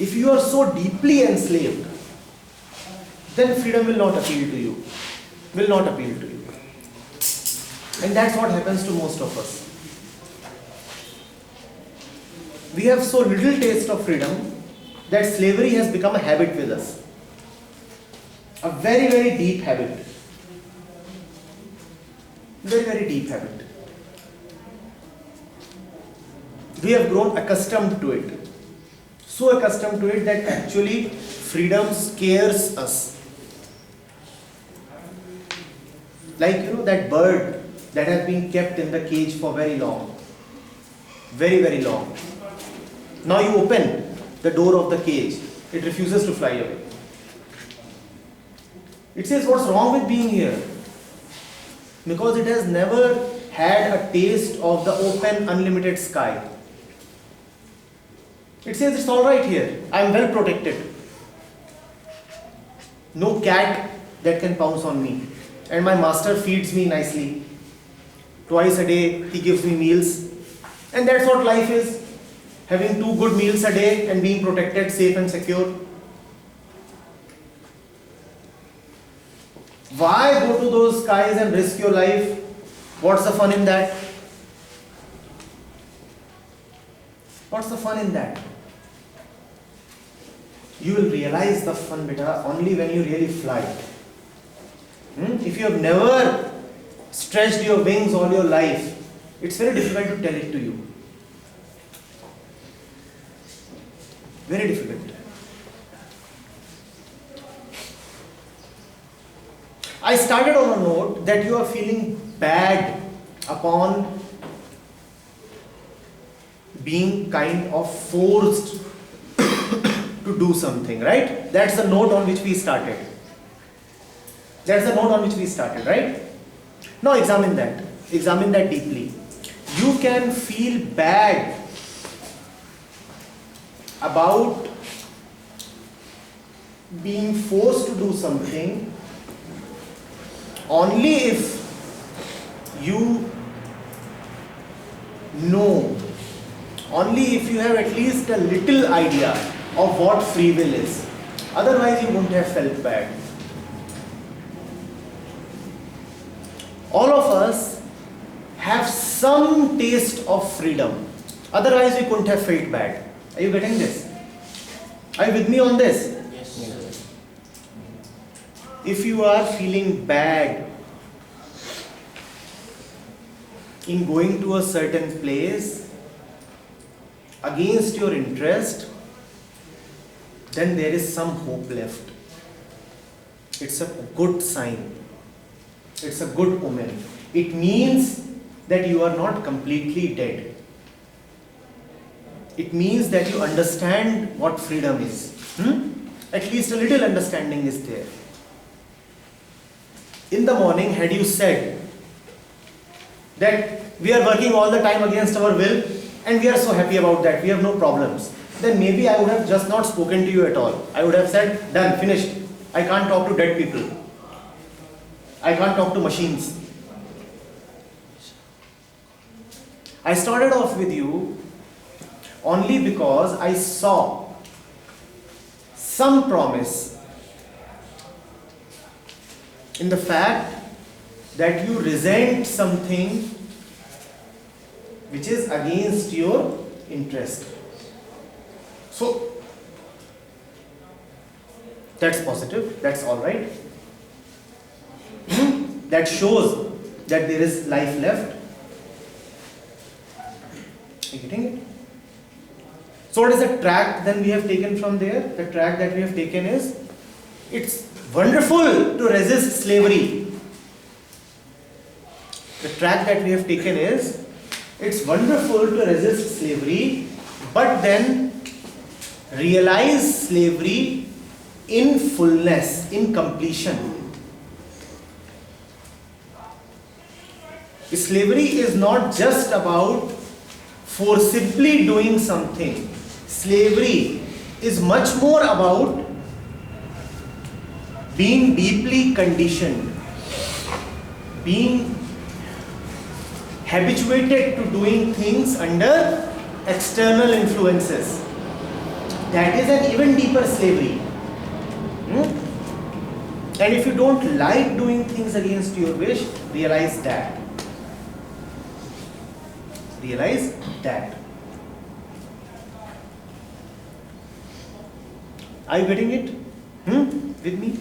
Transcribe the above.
If you are so deeply enslaved, then freedom will not appeal to you. Will not appeal to you. And that's what happens to most of us. We have so little taste of freedom that slavery has become a habit with us. A very, very deep habit. Very, very deep habit. We have grown accustomed to it. So accustomed to it that actually freedom scares us. Like, that bird that has been kept in the cage for very long. Very, very long. Now you open the door of the cage. It refuses to fly away. It says, what's wrong with being here? Because it has never had a taste of the open, unlimited sky. It says it's alright here. I am well protected. No cat that can pounce on me. And my master feeds me nicely. Twice a day he gives me meals. And that's what life is. Having 2 good meals a day and being protected, safe and secure. Why go to those skies and risk your life? What's the fun in that? What's the fun in that? You will realize the fun, beta, only when you really fly. If you have never stretched your wings all your life, it's very difficult to tell it to you. Very difficult. I started on a note that you are feeling bad upon being kind of forced to do something, right? That's the note on which we started. That's the note on which we started, right? Now examine that. Examine that deeply. You can feel bad about being forced to do something only if you know, only if you have at least a little idea of what free will is. Otherwise you wouldn't have felt bad. All of us have some taste of freedom. Otherwise we couldn't have felt bad. Are you getting this? Are you with me on this? Yes. If you are feeling bad in going to a certain place against your interest, then there is some hope left. It's a good sign. It's a good omen. It means that you are not completely dead. It means that you understand what freedom is. At least a little understanding is there. In the morning, had you said that we are working all the time against our will and we are so happy about that, we have no problems, then maybe I would have just not spoken to you at all. I would have said, done, finished. I can't talk to dead people. I can't talk to machines. I started off with you only because I saw some promise in the fact that you resent something which is against your interest. So, that's positive, that's alright. That shows that there is life left. Are you getting it? So what is the track then we have taken from there? The track that we have taken is, it's wonderful to resist slavery. The track that we have taken is, it's wonderful to resist slavery, but then realize slavery in fullness, in completion. Slavery is not just about forcibly doing something. Slavery is much more about being deeply conditioned, being habituated to doing things under external influences. That is an even deeper slavery. And if you don't like doing things against your wish, realize that. Realize that. Are you getting it? With me?